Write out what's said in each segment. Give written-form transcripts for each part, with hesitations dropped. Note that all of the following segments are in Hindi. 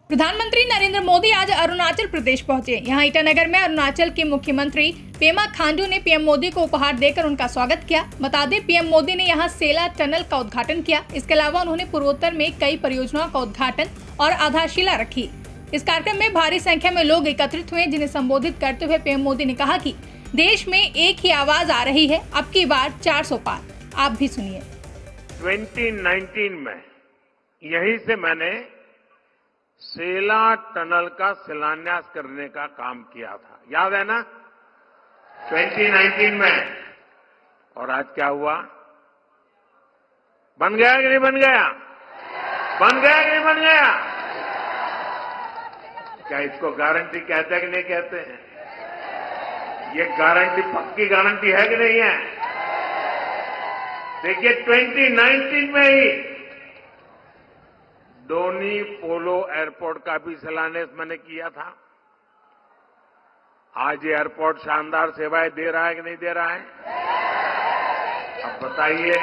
प्रधानमंत्री नरेंद्र मोदी आज अरुणाचल प्रदेश पहुंचे। यहां ईटानगर में अरुणाचल के मुख्यमंत्री पेमा खांडू ने पीएम मोदी को उपहार देकर उनका स्वागत किया। बता दें, पीएम मोदी ने यहां सेला टनल का उद्घाटन किया। इसके अलावा उन्होंने पूर्वोत्तर में कई परियोजनाओं का उद्घाटन और आधारशिला रखी। इस कार्यक्रम में भारी संख्या में लोग एकत्रित हुए, जिन्हें संबोधित करते हुए पीएम मोदी ने कहा कि देश में एक ही आवाज आ रही है, अब की बार 400 पार। आप भी सुनिए। 2019 में यहीं से मैंने सेला टनल का शिलान्यास करने का काम किया था, याद है ना? 2019 में। और आज क्या हुआ? बन गया कि नहीं बन गया? बन गया कि नहीं बन गया? क्या इसको गारंटी कहते हैं कि नहीं कहते हैं? ये गारंटी पक्की गारंटी है कि नहीं है? देखिए, 2019 में ही डोनी पोलो एयरपोर्ट का भी शिलान्यास मैंने किया था। आज ये एयरपोर्ट शानदार सेवाएं दे रहा है कि नहीं दे रहा है? अब बताइए,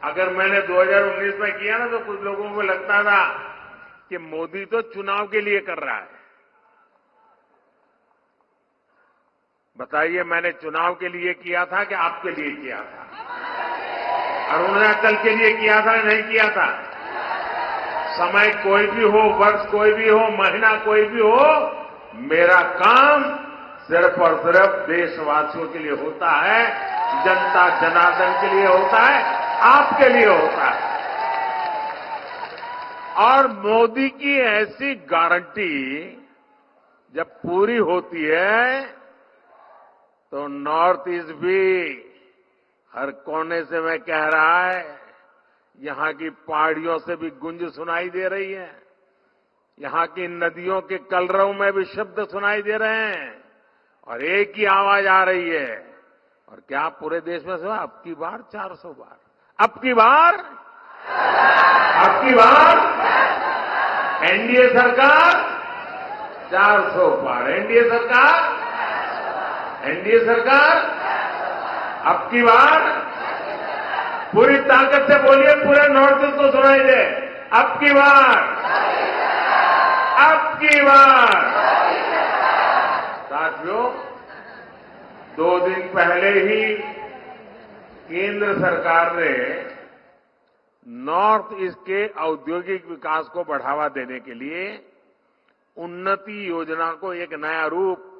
अगर मैंने 2019 में किया ना, तो कुछ लोगों को लगता था कि मोदी तो चुनाव के लिए कर रहा है। बताइए, मैंने चुनाव के लिए किया था कि आपके लिए किया था? अरुणाचल के लिए किया था नहीं किया था? समय कोई भी हो, वर्ष कोई भी हो, महीना कोई भी हो, मेरा काम सिर्फ और सिर्फ देशवासियों के लिए होता है, जनता जनार्दन के लिए होता है, आपके लिए होता है। और मोदी की ऐसी गारंटी जब पूरी होती है तो नॉर्थ ईस्ट भी हर कोने से मैं कह रहा है, यहां की पहाड़ियों से भी गूंज सुनाई दे रही है, यहां की नदियों के कलरव में भी शब्द सुनाई दे रहे हैं और एक ही आवाज आ रही है। और क्या पूरे देश में सुना? अब की बार 400 बार, अब की बार, अब की बार एनडीए सरकार 400 पार। एनडीए सरकार, एनडीए सरकार अब की बार पूरी ताकत से बोलिए, पूरे नॉर्थ ईस्ट को सुनाई दे, अब की बार, अब की बार। साथियों, 2 दिन पहले ही केंद्र सरकार ने नॉर्थ ईस्ट के औद्योगिक विकास को बढ़ावा देने के लिए उन्नति योजना को एक नया रूप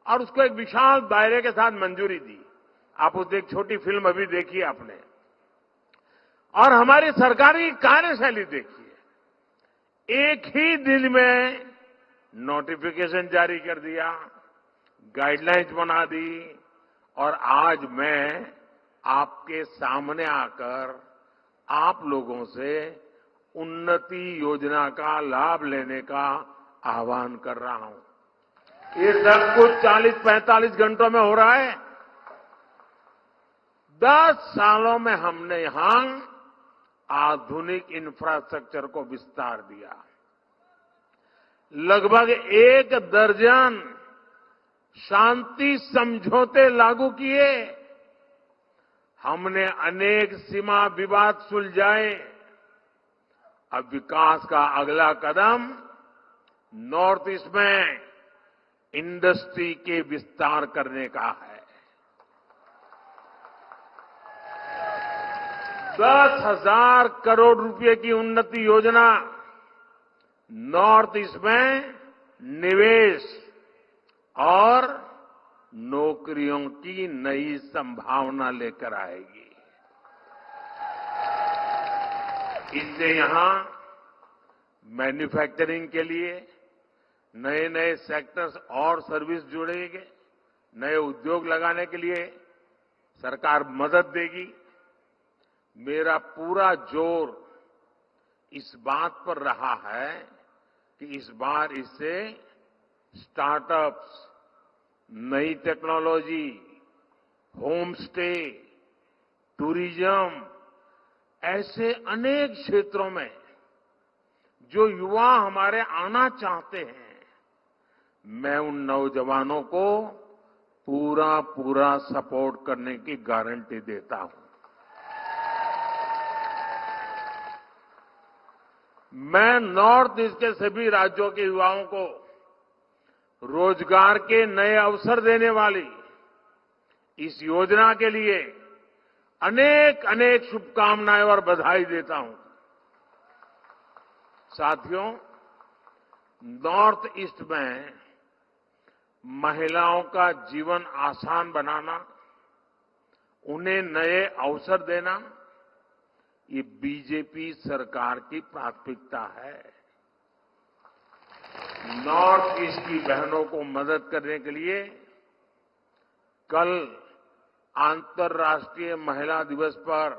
और उसको एक विशाल दायरे के साथ मंजूरी दी। आप उस एक छोटी फिल्म अभी देखिए आपने, और हमारी सरकारी कार्यशैली देखिए। एक ही दिन में नोटिफिकेशन जारी कर दिया, गाइडलाइंस बना दी, और आज मैं आपके सामने आकर आप लोगों से उन्नति योजना का लाभ लेने का आह्वान कर रहा हूं। ये सब कुछ 40-45 घंटों में हो रहा है। 10 सालों में हमने यहां आधुनिक इंफ्रास्ट्रक्चर को विस्तार दिया, लगभग 1 दर्जन शांति समझौते लागू किए, हमने अनेक सीमा विवाद सुलझाए। अब विकास का अगला कदम नॉर्थ ईस्ट में इंडस्ट्री के विस्तार करने का है। 10,000 करोड़ रुपए की उन्नति योजना नॉर्थ ईस्ट में निवेश और नौकरियों की नई संभावना लेकर आएगी। इससे यहां मैन्युफैक्चरिंग के लिए नए नए सेक्टर्स और सर्विस जुड़ेंगे, नए उद्योग लगाने के लिए सरकार मदद देगी। मेरा पूरा जोर इस बात पर रहा है कि इस बार इससे स्टार्टअप्स, नई टेक्नोलॉजी, होम स्टे, टूरिज्म, ऐसे अनेक क्षेत्रों में जो युवा हमारे आना चाहते हैं, मैं उन नौजवानों को पूरा सपोर्ट करने की गारंटी देता हूं। मैं नॉर्थ ईस्ट के सभी राज्यों के युवाओं को रोजगार के नए अवसर देने वाली इस योजना के लिए अनेक अनेक शुभकामनाएं और बधाई देता हूं। साथियों, नॉर्थ ईस्ट में महिलाओं का जीवन आसान बनाना, उन्हें नए अवसर देना, ये बीजेपी सरकार की प्राथमिकता है। नॉर्थ ईस्ट की बहनों को मदद करने के लिए कल अंतर्राष्ट्रीय महिला दिवस पर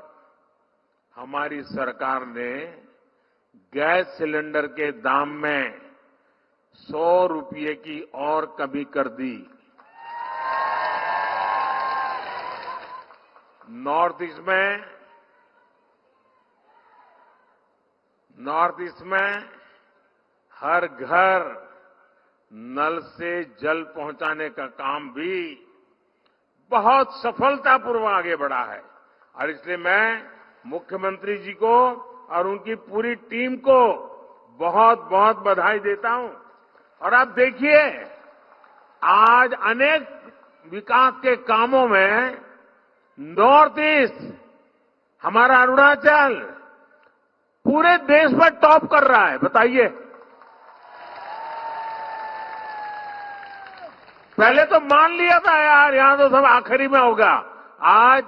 हमारी सरकार ने गैस सिलेंडर के दाम में 100 रुपये की और कमी कर दी। नॉर्थ ईस्ट में हर घर नल से जल पहुंचाने का काम भी बहुत सफलतापूर्वक आगे बढ़ा है और इसलिए मैं मुख्यमंत्री जी को और उनकी पूरी टीम को बहुत बहुत बधाई देता हूं। और आप देखिए, आज अनेक विकास के कामों में नॉर्थ ईस्ट, हमारा अरुणाचल पूरे देश में टॉप कर रहा है। बताइए, पहले तो मान लिया था यार यहां तो सब आखिरी में होगा। आज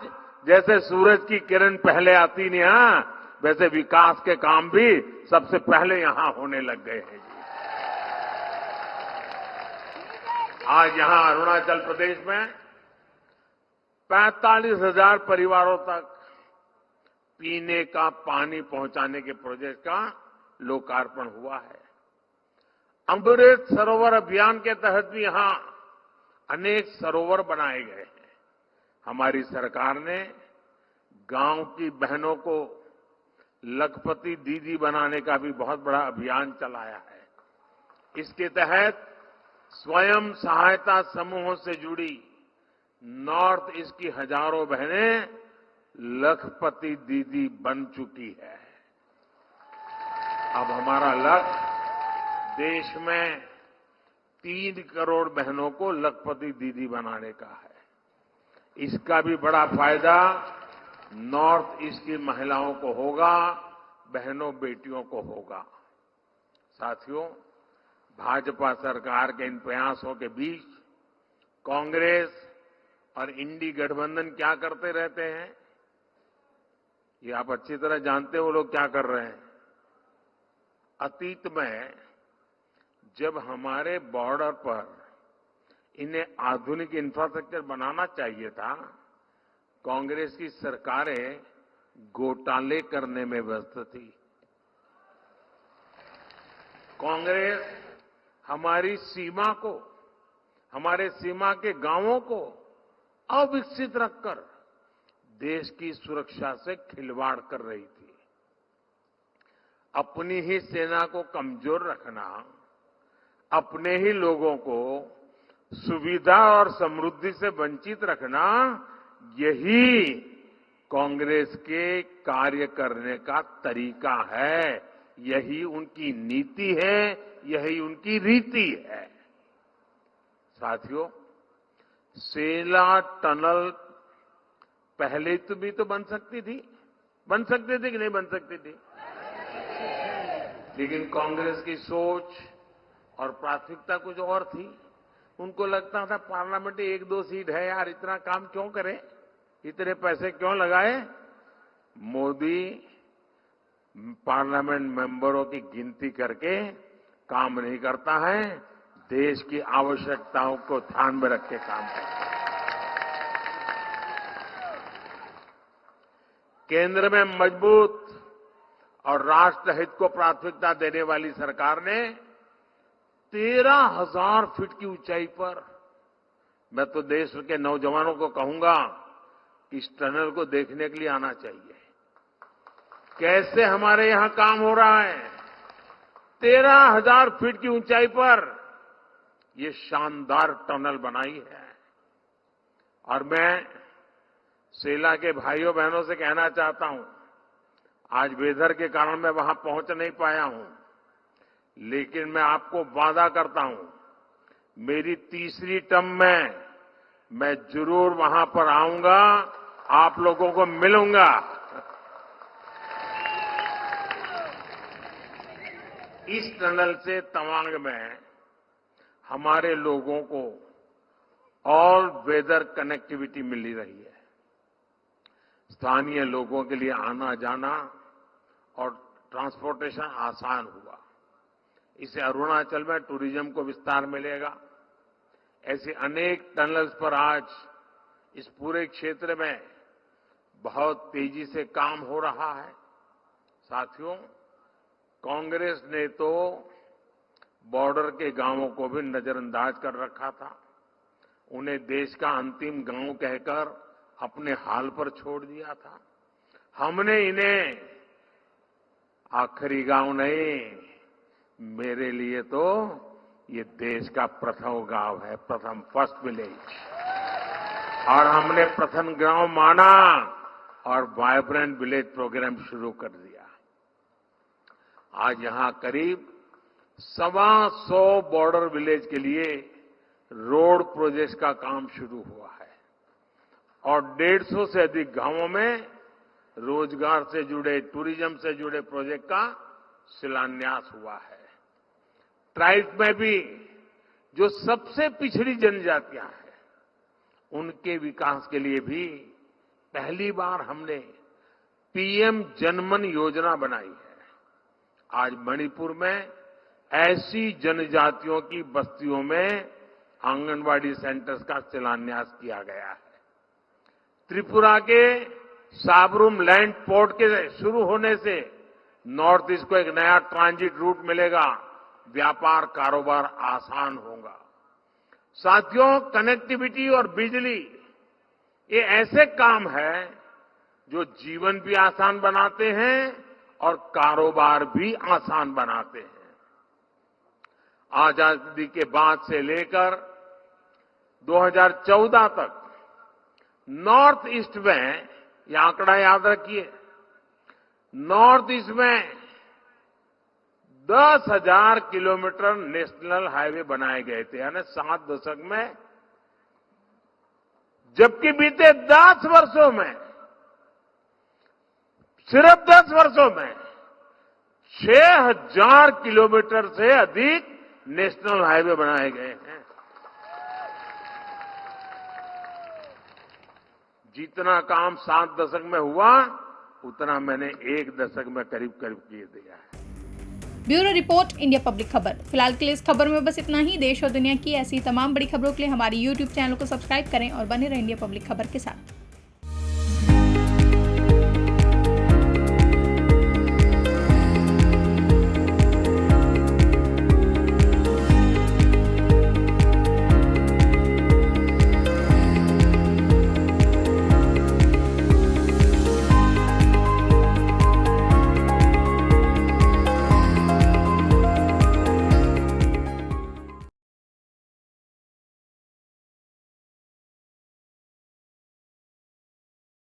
जैसे सूरज की किरण पहले आती नहीं, वैसे विकास के काम भी सबसे पहले यहां होने लग गए हैं। आज यहां अरुणाचल प्रदेश में 45,000 परिवारों तक पीने का पानी पहुंचाने के प्रोजेक्ट का लोकार्पण हुआ है। अमृत सरोवर अभियान के तहत भी यहां अनेक सरोवर बनाए गए हैं। हमारी सरकार ने गांव की बहनों को लखपति दीदी बनाने का भी बहुत बड़ा अभियान चलाया है। इसके तहत स्वयं सहायता समूहों से जुड़ी नॉर्थ ईस्ट की हजारों बहनें लखपति दीदी बन चुकी है। अब हमारा लक्ष्य देश में 3 करोड़ बहनों को लखपति दीदी बनाने का है। इसका भी बड़ा फायदा नॉर्थ ईस्ट की महिलाओं को होगा, बहनों बेटियों को होगा। साथियों, भाजपा सरकार के इन प्रयासों के बीच कांग्रेस और इंडी गठबंधन क्या करते रहते हैं, ये आप अच्छी तरह जानते हो वो लोग क्या कर रहे हैं। अतीत में जब हमारे बॉर्डर पर इन्हें आधुनिक इंफ्रास्ट्रक्चर बनाना चाहिए था, कांग्रेस की सरकारें घोटाले करने में व्यस्त थी। कांग्रेस हमारी सीमा को, हमारे सीमा के गांवों को अविकसित रखकर देश की सुरक्षा से खिलवाड़ कर रही थी। अपनी ही सेना को कमजोर रखना, अपने ही लोगों को सुविधा और समृद्धि से वंचित रखना, यही कांग्रेस के कार्य करने का तरीका है, यही उनकी नीति है, यही उनकी रीति है। साथियों, सेला टनल पहले तो भी तो बन सकती थी कि नहीं बन सकती थी, लेकिन कांग्रेस की सोच और प्राथमिकता कुछ और थी। उनको लगता था पार्लियामेंट में 1-2 सीट है यार, इतना काम क्यों करें, इतने पैसे क्यों लगाए। मोदी पार्लियामेंट मेंबरों की गिनती करके काम नहीं करता है, देश की आवश्यकताओं को ध्यान में रख के काम करता है। केंद्र में मजबूत और राष्ट्रहित को प्राथमिकता देने वाली सरकार ने 13,000 फीट की ऊंचाई पर, मैं तो देश के नौजवानों को कहूंगा कि इस टनल को देखने के लिए आना चाहिए। कैसे हमारे यहां काम हो रहा है। 13,000 फीट की ऊंचाई पर ये शानदार टनल बनाई है। और मैं सेला के भाइयों बहनों से कहना चाहता हूं, आज वेदर के कारण मैं वहां पहुंच नहीं पाया हूं, लेकिन मैं आपको वादा करता हूं, मेरी तीसरी टर्म में मैं जरूर वहां पर आऊंगा, आप लोगों को मिलूंगा। इस टनल से तवांग में हमारे लोगों को ऑल वेदर कनेक्टिविटी मिल रही है। स्थानीय लोगों के लिए आना जाना और ट्रांसपोर्टेशन आसान हुआ। इससे अरुणाचल में टूरिज्म को विस्तार मिलेगा। ऐसे अनेक टनल्स पर आज इस पूरे क्षेत्र में बहुत तेजी से काम हो रहा है। साथियों, कांग्रेस ने तो बॉर्डर के गांवों को भी नजरअंदाज कर रखा था। उन्हें देश का अंतिम गांव कहकर अपने हाल पर छोड़ दिया था। हमने इन्हें आखिरी गांव नहीं, मेरे लिए तो ये देश का प्रथम गांव है, प्रथम फर्स्ट विलेज, और हमने प्रथम गांव माना और वाइब्रेंट विलेज प्रोग्राम शुरू कर दिया। आज यहां करीब 125 बॉर्डर विलेज के लिए रोड प्रोजेक्ट का काम शुरू हुआ है और 150 से अधिक गांवों में रोजगार से जुड़े, टूरिज्म से जुड़े प्रोजेक्ट का शिलान्यास हुआ है। ट्राइब में भी जो सबसे पिछड़ी जनजातियां हैं, उनके विकास के लिए भी पहली बार हमने पीएम जनमन योजना बनाई है। आज मणिपुर में ऐसी जनजातियों की बस्तियों में आंगनवाड़ी सेंटर्स का शिलान्यास किया गया है। त्रिपुरा के साबरूम लैंड पोर्ट के शुरू होने से नॉर्थ ईस्ट को एक नया ट्रांजिट रूट मिलेगा, व्यापार कारोबार आसान होगा। साथियों, कनेक्टिविटी और बिजली ये ऐसे काम है जो जीवन भी आसान बनाते हैं और कारोबार भी आसान बनाते हैं। आजादी के बाद से लेकर 2014 तक नॉर्थ ईस्ट में, ये आंकड़ा याद रखिए, नॉर्थ ईस्ट में 10,000 किलोमीटर नेशनल हाईवे बनाए गए थे, यानी 7 दशक में। जबकि बीते 10 वर्षों में, सिर्फ 10 वर्षों में 6,000 किलोमीटर से अधिक नेशनल हाईवे बनाए गए हैं। जितना काम 7 दशक में हुआ, उतना मैंने 1 दशक में करीब करीब किए दिया है। ब्यूरो रिपोर्ट, इंडिया पब्लिक खबर। फिलहाल के लिए इस खबर में बस इतना ही। देश और दुनिया की ऐसी तमाम बड़ी खबरों के लिए हमारी YouTube चैनल को सब्सक्राइब करें और बने रहें इंडिया पब्लिक खबर के साथ।